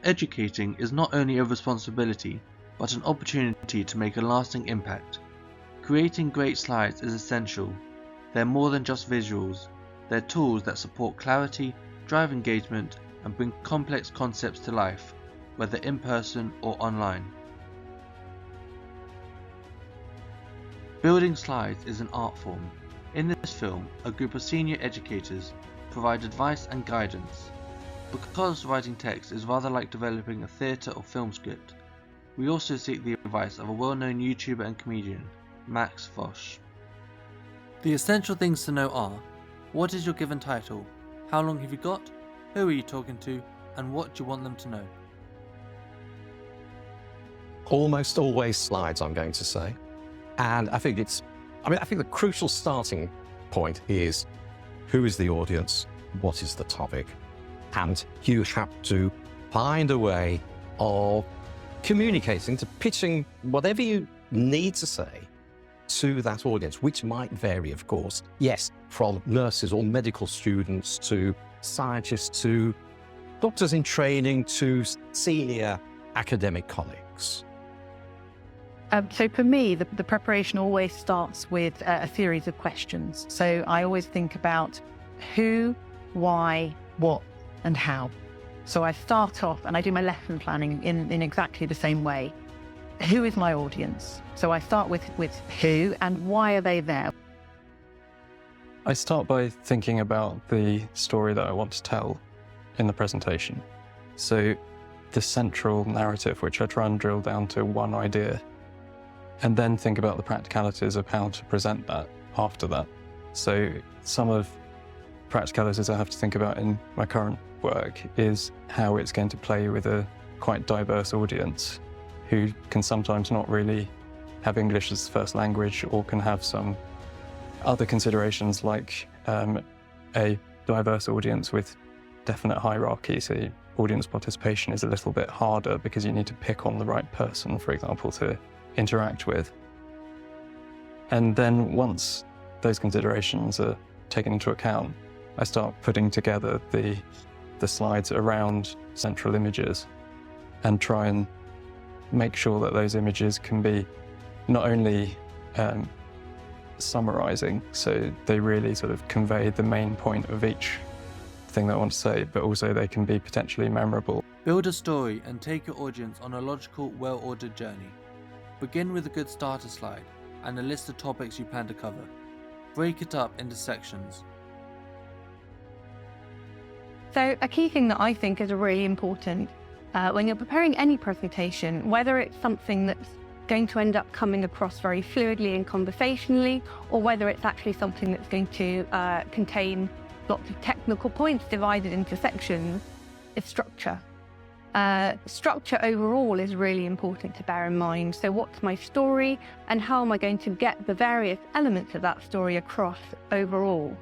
educating is not only a responsibility, but an opportunity to make a lasting impact. Creating great slides is essential. They're more than just visuals. They're tools that support clarity, drive engagement, and bring complex concepts to life, whether in person or online. Building slides is an art form. In this film, a group of senior educators provide advice and guidance. Because writing text is rather like developing a theatre or film script, we also seek the advice of a well-known YouTuber and comedian, Max Fosh. The essential things to know are: what is your given title? How long have you got? Who are you talking to? And what do you want them to know? Almost always slides, I'm going to say. And I think the crucial starting point is who is the audience? What is the topic? And you have to find a way of communicating, to pitching whatever you need to say to that audience, which might vary, of course. Yes, from nurses or medical students to scientists to doctors in training to senior academic colleagues. So for me, the preparation always starts with a series of questions. So I always think about who, why, what, and how. So I start off and I do my lesson planning in exactly the same way. Who is my audience? So I start with who and why are they there? I start by thinking about the story that I want to tell in the presentation. So the central narrative, which I try and drill down to one idea, and then think about the practicalities of how to present that after that. So some of the practicalities I have to think about in my current work is how it's going to play with a quite diverse audience who can sometimes not really have English as first language or can have some other considerations like a diverse audience with definite hierarchy. So audience participation is a little bit harder because you need to pick on the right person, for example, to interact with. And then once those considerations are taken into account, I start putting together the slides around central images and try and make sure that those images can be not only summarizing, so they really sort of convey the main point of each thing that I want to say, but also they can be potentially memorable. Build a story and take your audience on a logical, well-ordered journey. Begin with a good starter slide and a list of topics you plan to cover. Break it up into sections. So a key thing that I think is really important when you're preparing any presentation, whether it's something that's going to end up coming across very fluidly and conversationally, or whether it's actually something that's going to contain lots of technical points divided into sections, is structure. Structure overall is really important to bear in mind. So what's my story and how am I going to get the various elements of that story across overall?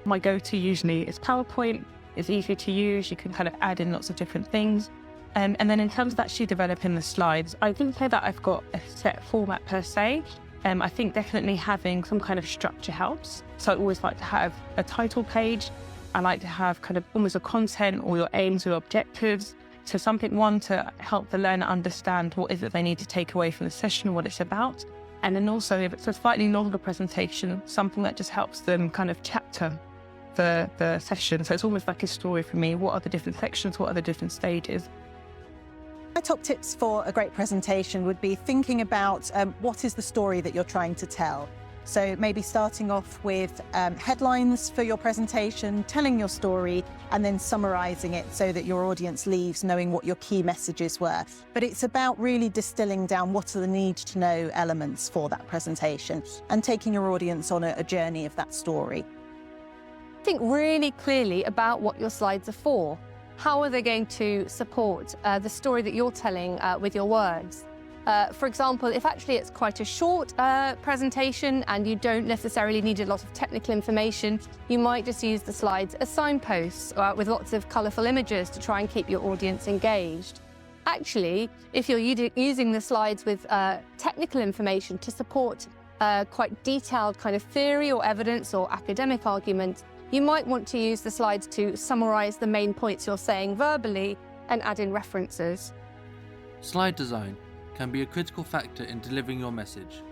My go-to usually is PowerPoint. It's easy to use. You can kind of add in lots of different things. And then in terms of actually developing the slides, I wouldn't say that I've got a set format per se. I think definitely having some kind of structure helps. So I always like to have a title page. I like to have kind of almost a content or your aims or objectives. So something, one, to help the learner understand what is it they need to take away from the session, what it's about. And then also, if it's a slightly longer presentation, something that just helps them kind of chapter the session. So it's almost like a story for me. What are the different sections? What are the different stages? My top tips for a great presentation would be thinking about what is the story that you're trying to tell. So maybe starting off with headlines for your presentation, telling your story, and then summarising it so that your audience leaves knowing what your key messages were. But it's about really distilling down what are the need-to-know elements for that presentation and taking your audience on a journey of that story. Think really clearly about what your slides are for. How are they going to support the story that you're telling with your words? For example, if actually it's quite a short presentation and you don't necessarily need a lot of technical information, you might just use the slides as signposts with lots of colourful images to try and keep your audience engaged. Actually, if you're using the slides with technical information to support quite detailed kind of theory or evidence or academic argument, you might want to use the slides to summarise the main points you're saying verbally and add in references. Slide design can be a critical factor in delivering your message.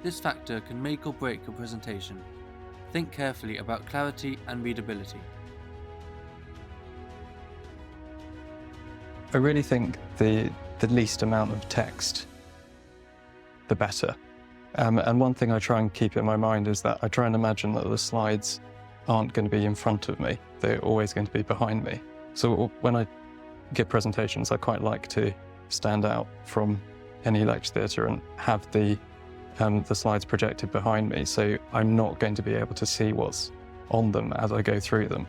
This factor can make or break your presentation. Think carefully about clarity and readability. I really think the least amount of text, the better. And one thing I try and keep in my mind is that I try and imagine that the slides aren't going to be in front of me. They're always going to be behind me. So when I give presentations, I quite like to stand out from any lecture theatre and have the slides projected behind me, so I'm not going to be able to see what's on them as I go through them.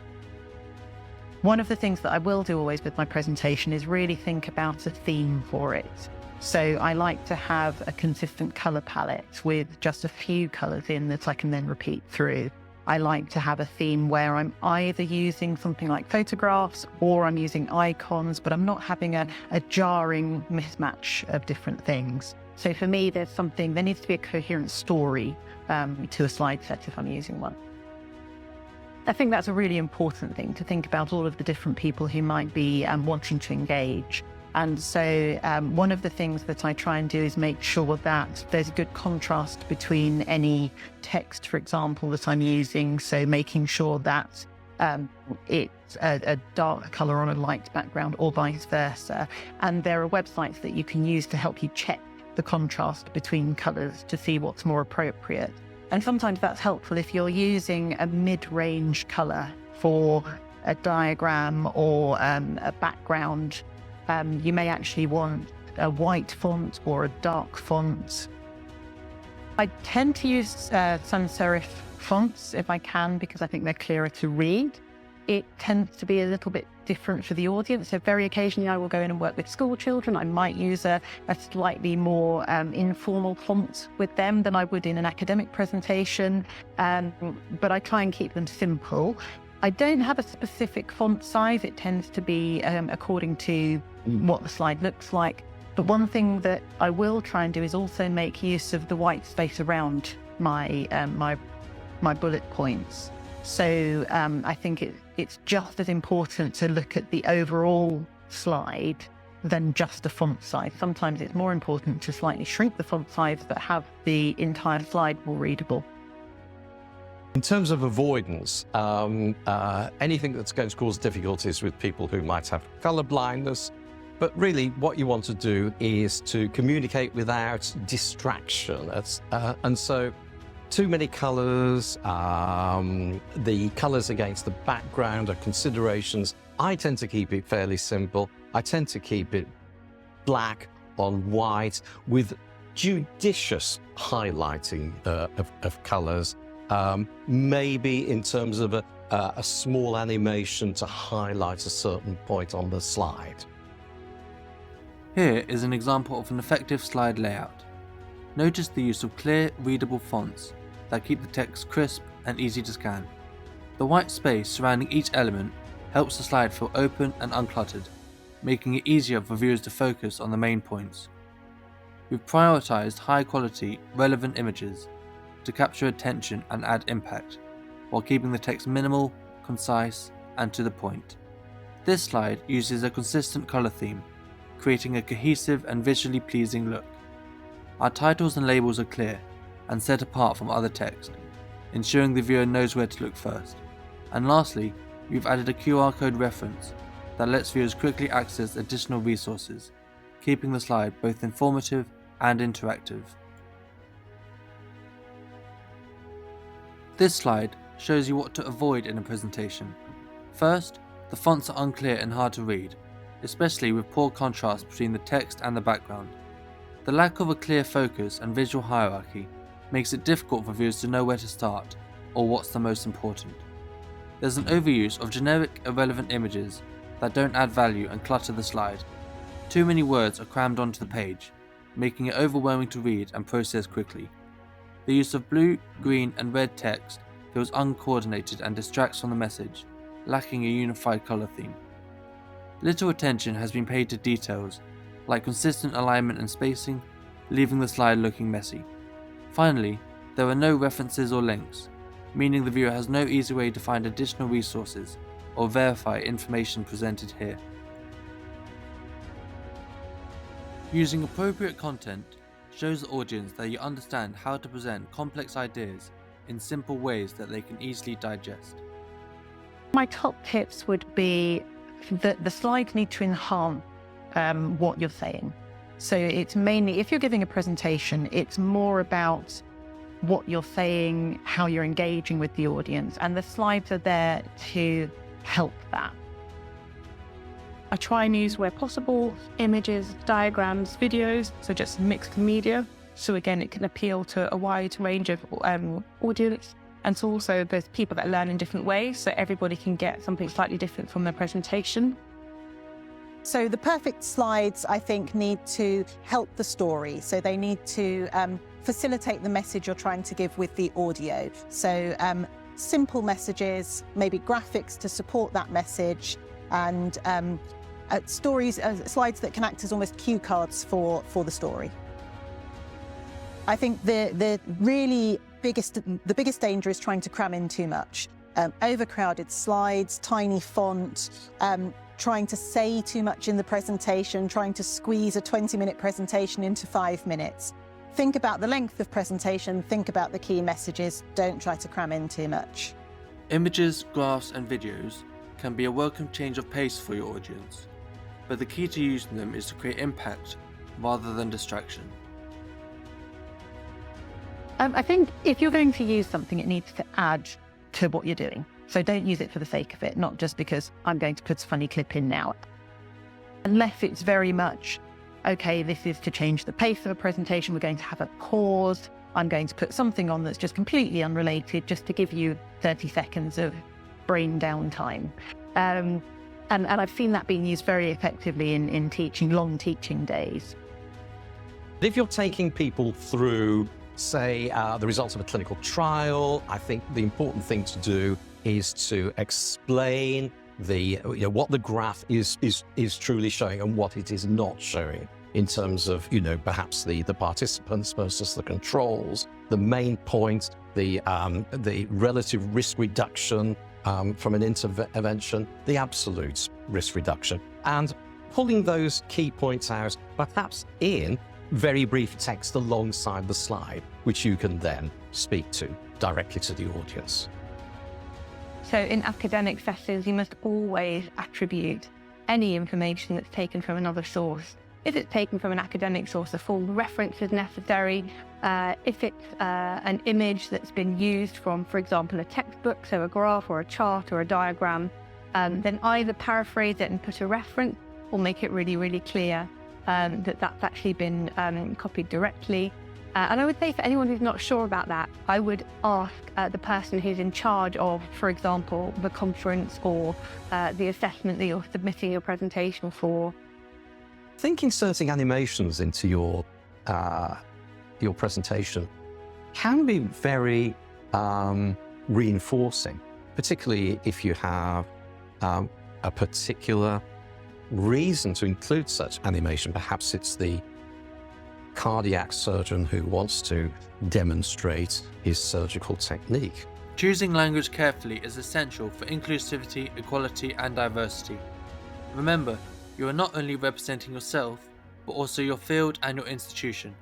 One of the things that I will do always with my presentation is really think about a theme for it. So I like to have a consistent colour palette with just a few colours in that I can then repeat through. I like to have a theme where I'm either using something like photographs or I'm using icons, but I'm not having a jarring mismatch of different things. So for me, there needs to be a coherent story to a slide set if I'm using one. I think that's a really important thing, to think about all of the different people who might be wanting to engage. And so one of the things that I try and do is make sure that there's a good contrast between any text, for example, that I'm using. So making sure that it's a dark colour on a light background or vice versa. And there are websites that you can use to help you check the contrast between colours to see what's more appropriate. And sometimes that's helpful if you're using a mid-range colour for a diagram or a background. You may actually want a white font or a dark font. I tend to use sans serif fonts if I can, because I think they're clearer to read. It tends to be a little bit different for the audience. So very occasionally I will go in and work with school children. I might use a slightly more informal font with them than I would in an academic presentation, but I try and keep them simple. I don't have a specific font size. It tends to be according to what the slide looks like. But one thing that I will try and do is also make use of the white space around my bullet points. So I think it's just as important to look at the overall slide than just the font size. Sometimes it's more important to slightly shrink the font size but have the entire slide more readable. In terms of avoidance, anything that's going to cause difficulties with people who might have colour blindness, but really what you want to do is to communicate without distraction. And so too many colours, the colours against the background are considerations. I tend to keep it fairly simple. I tend to keep it black on white with judicious highlighting of colours. Maybe in terms of a small animation to highlight a certain point on the slide. Here is an example of an effective slide layout. Notice the use of clear, readable fonts that keep the text crisp and easy to scan. The white space surrounding each element helps the slide feel open and uncluttered, making it easier for viewers to focus on the main points. We've prioritized high-quality, relevant images to capture attention and add impact, while keeping the text minimal, concise, and to the point. This slide uses a consistent colour theme, creating a cohesive and visually pleasing look. Our titles and labels are clear and set apart from other text, ensuring the viewer knows where to look first. And lastly, we've added a QR code reference that lets viewers quickly access additional resources, keeping the slide both informative and interactive. This slide shows you what to avoid in a presentation. First, the fonts are unclear and hard to read, especially with poor contrast between the text and the background. The lack of a clear focus and visual hierarchy makes it difficult for viewers to know where to start or what's the most important. There's an overuse of generic, irrelevant images that don't add value and clutter the slide. Too many words are crammed onto the page, making it overwhelming to read and process quickly. The use of blue, green, and red text feels uncoordinated and distracts from the message, lacking a unified colour theme. Little attention has been paid to details, like consistent alignment and spacing, leaving the slide looking messy. Finally, there are no references or links, meaning the viewer has no easy way to find additional resources or verify information presented here. Using appropriate content shows the audience that you understand how to present complex ideas in simple ways that they can easily digest. My top tips would be that the slides need to enhance what you're saying. So it's mainly, if you're giving a presentation, it's more about what you're saying, how you're engaging with the audience, and the slides are there to help that. I try and use, where possible, images, diagrams, videos, so just mixed media. So again, it can appeal to a wide range of audience. And so also there's people that learn in different ways, so everybody can get something slightly different from their presentation. So the perfect slides, I think, need to help the story. So they need to facilitate the message you're trying to give with the audio. So simple messages, maybe graphics to support that message, and slides that can act as almost cue cards for the story. I think the biggest danger is trying to cram in too much. Overcrowded slides, tiny font, trying to say too much in the presentation, trying to squeeze a 20-minute presentation into 5 minutes. Think about the length of presentation, think about the key messages, don't try to cram in too much. Images, graphs and videos can be a welcome change of pace for your audience, but the key to using them is to create impact rather than distraction. I think if you're going to use something, it needs to add to what you're doing. So don't use it for the sake of it, not just because I'm going to put a funny clip in now. Unless it's very much, okay, this is to change the pace of a presentation, we're going to have a pause, I'm going to put something on that's just completely unrelated, just to give you 30 seconds of brain downtime. And I've seen that being used very effectively in teaching, long teaching days. If you're taking people through, say, the results of a clinical trial, I think the important thing to do is to explain what the graph is truly showing and what it is not showing in terms of, perhaps the participants versus the controls, the main point, the relative risk reduction from an intervention, the absolute risk reduction, and pulling those key points out, perhaps in very brief text alongside the slide, which you can then speak to directly to the audience. So in academic sessions, you must always attribute any information that's taken from another source. If it's taken from an academic source, a full reference is necessary. If it's an image that's been used from, for example, a textbook, so a graph or a chart or a diagram, then either paraphrase it and put a reference or make it really, really clear that that's actually been copied directly. And I would say for anyone who's not sure about that, I would ask the person who's in charge of, for example, the conference or the assessment that you're submitting your presentation for. I think inserting animations into your presentation can be very reinforcing, particularly if you have a particular reason to include such animation. Perhaps it's the cardiac surgeon who wants to demonstrate his surgical technique. Choosing language carefully is essential for inclusivity, equality and diversity. Remember, you are not only representing yourself, but also your field and your institution.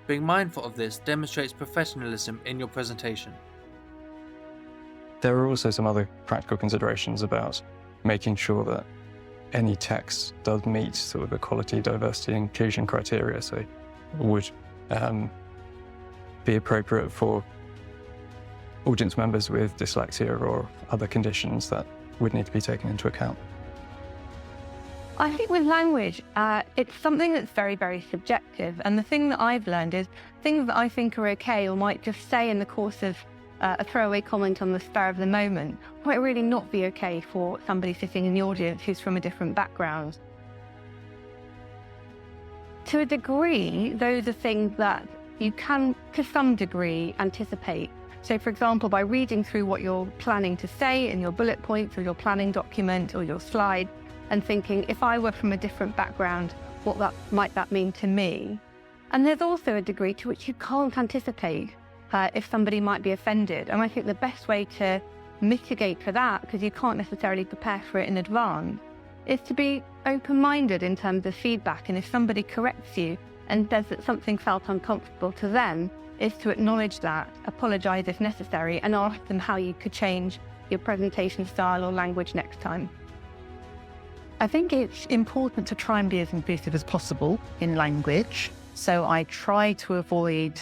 Being mindful of this demonstrates professionalism in your presentation. There are also some other practical considerations about making sure that any text does meet sort of equality, diversity, inclusion criteria. So would be appropriate for audience members with dyslexia or other conditions that would need to be taken into account. I think with language, it's something that's very, very subjective. And the thing that I've learned is things that I think are okay or might just say in the course of a throwaway comment on the spur of the moment might really not be okay for somebody sitting in the audience who's from a different background. To a degree, those are things that you can, to some degree, anticipate. So, for example, by reading through what you're planning to say in your bullet points or your planning document or your slide and thinking, if I were from a different background, what might that mean to me? And there's also a degree to which you can't anticipate if somebody might be offended. And I think the best way to mitigate for that, because you can't necessarily prepare for it in advance, is to be open-minded in terms of feedback. And if somebody corrects you and says that something felt uncomfortable to them, is to acknowledge that, apologise if necessary, and ask them how you could change your presentation style or language next time. I think it's important to try and be as inclusive as possible in language. So I try to avoid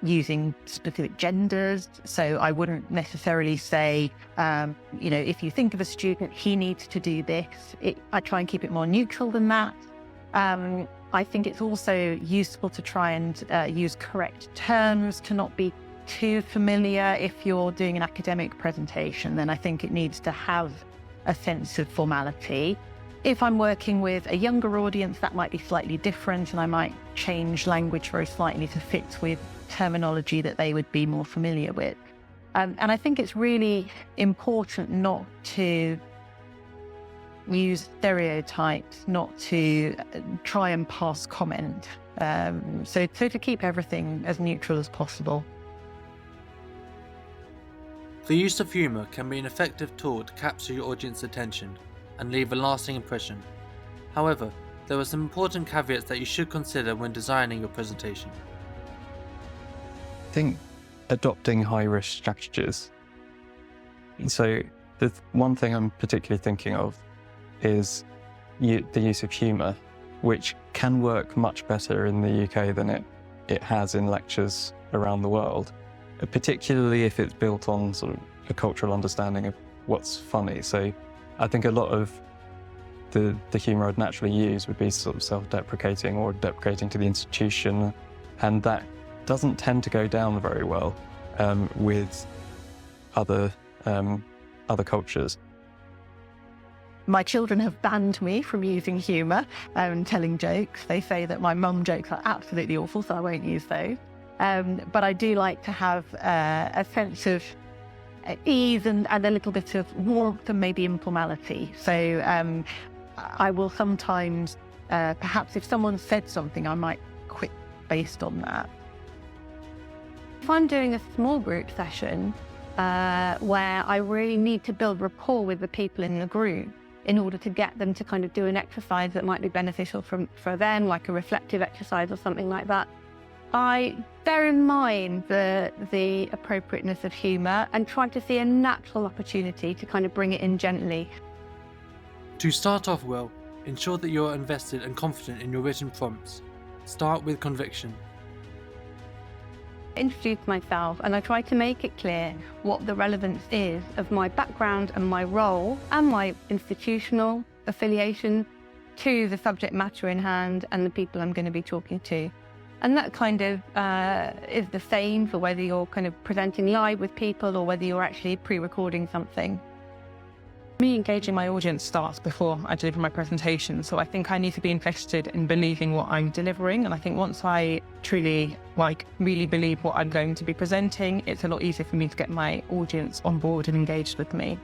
using specific genders. So I wouldn't necessarily say, if you think of a student, he needs to do this. I try and keep it more neutral than that. I think it's also useful to try and use correct terms, to not be too familiar. If you're doing an academic presentation, then I think it needs to have a sense of formality. If I'm working with a younger audience, that might be slightly different, and I might change language very slightly to fit with terminology that they would be more familiar with. And I think it's really important not to use stereotypes, not to try and pass comment. So to keep everything as neutral as possible. The use of humour can be an effective tool to capture your audience's attention and leave a lasting impression. However, there are some important caveats that you should consider when designing your presentation. I think adopting high-risk strategies. So the one thing I'm particularly thinking of is the use of humour, which can work much better in the UK than it has in lectures around the world, particularly if it's built on sort of a cultural understanding of what's funny. So I think a lot of the humour I'd naturally use would be sort of self-deprecating or deprecating to the institution, and that doesn't tend to go down very well with other cultures. My children have banned me from using humour and telling jokes. They say that my mum jokes are absolutely awful, so I won't use those. But I do like to have a sense of ease and a little bit of warmth and maybe informality. So I will sometimes, perhaps if someone said something, I might quit based on that. If I'm doing a small group session where I really need to build rapport with the people in the group in order to get them to kind of do an exercise that might be beneficial for them, like a reflective exercise or something like that, I bear in mind the appropriateness of humour and try to see a natural opportunity to kind of bring it in gently. To start off well, ensure that you are invested and confident in your written prompts. Start with conviction. Introduce myself, and I try to make it clear what the relevance is of my background and my role and my institutional affiliation to the subject matter in hand and the people I'm going to be talking to. And that kind of is the same for whether you're kind of presenting live with people or whether you're actually pre-recording something. Me engaging my audience starts before I deliver my presentation, so I think I need to be invested in believing what I'm delivering, and I think once I truly really believe what I'm going to be presenting, it's a lot easier for me to get my audience on board and engaged with me.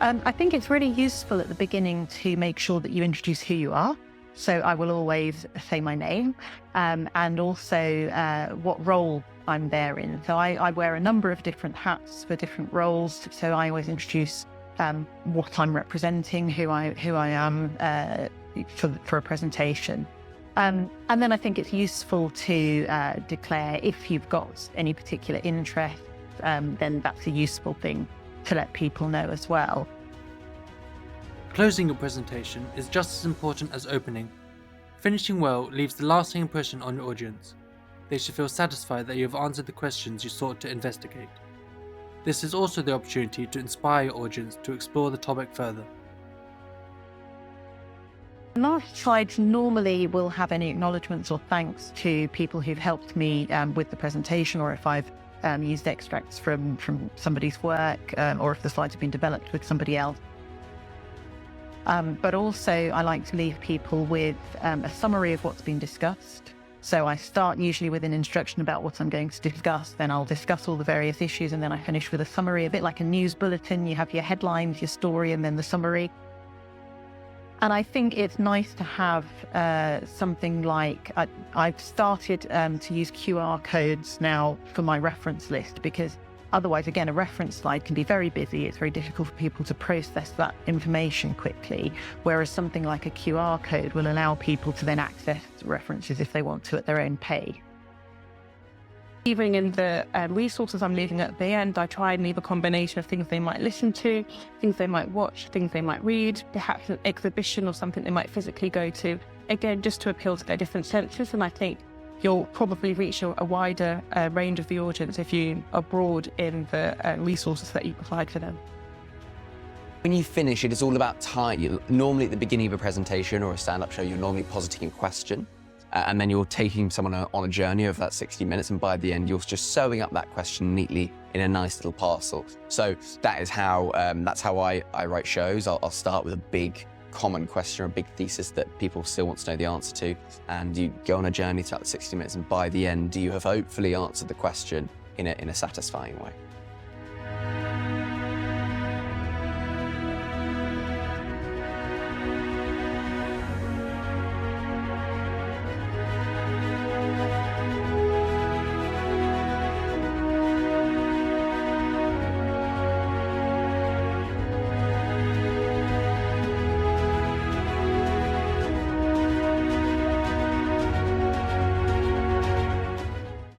I think it's really useful at the beginning to make sure that you introduce who you are. So I will always say my name and also what role I'm there in. So I wear a number of different hats for different roles. So I always introduce what I'm representing, who I am for a presentation. And then I think it's useful to declare if you've got any particular interest, then that's a useful thing to let people know as well. Closing your presentation is just as important as opening. Finishing well leaves the lasting impression on your audience. They should feel satisfied that you have answered the questions you sought to investigate. This is also the opportunity to inspire your audience to explore the topic further. The last slide normally will have any acknowledgements or thanks to people who've helped me with the presentation, or if I've used extracts from somebody's work, or if the slides have been developed with somebody else. But also I like to leave people with a summary of what's been discussed. So I start usually with an introduction about what I'm going to discuss, then I'll discuss all the various issues, and then I finish with a summary, a bit like a news bulletin. You have your headlines, your story, and then the summary. And I think it's nice to have something like, I've started to use QR codes now for my reference list, because Otherwise, again, a reference slide can be very busy. It's very difficult for people to process that information quickly, whereas something like a QR code will allow people to then access references if they want to at their own pace. Even in the resources I'm leaving at the end, I try and leave a combination of things they might listen to, things they might watch, things they might read, perhaps an exhibition or something they might physically go to, again, just to appeal to their different senses. And I think you'll probably reach a wider range of the audience if you are broad in the resources that you provide for them. When you finish, it is all about time. Normally at the beginning of a presentation or a stand-up show, you're normally positing a question. And then you're taking someone on a journey of that 60 minutes, and by the end, you're just sewing up that question neatly in a nice little parcel. So that is how, that's how I write shows. I'll start with a big common question or a big thesis that people still want to know the answer to, and you go on a journey throughout the 60 minutes, and by the end, you have hopefully answered the question in a satisfying way.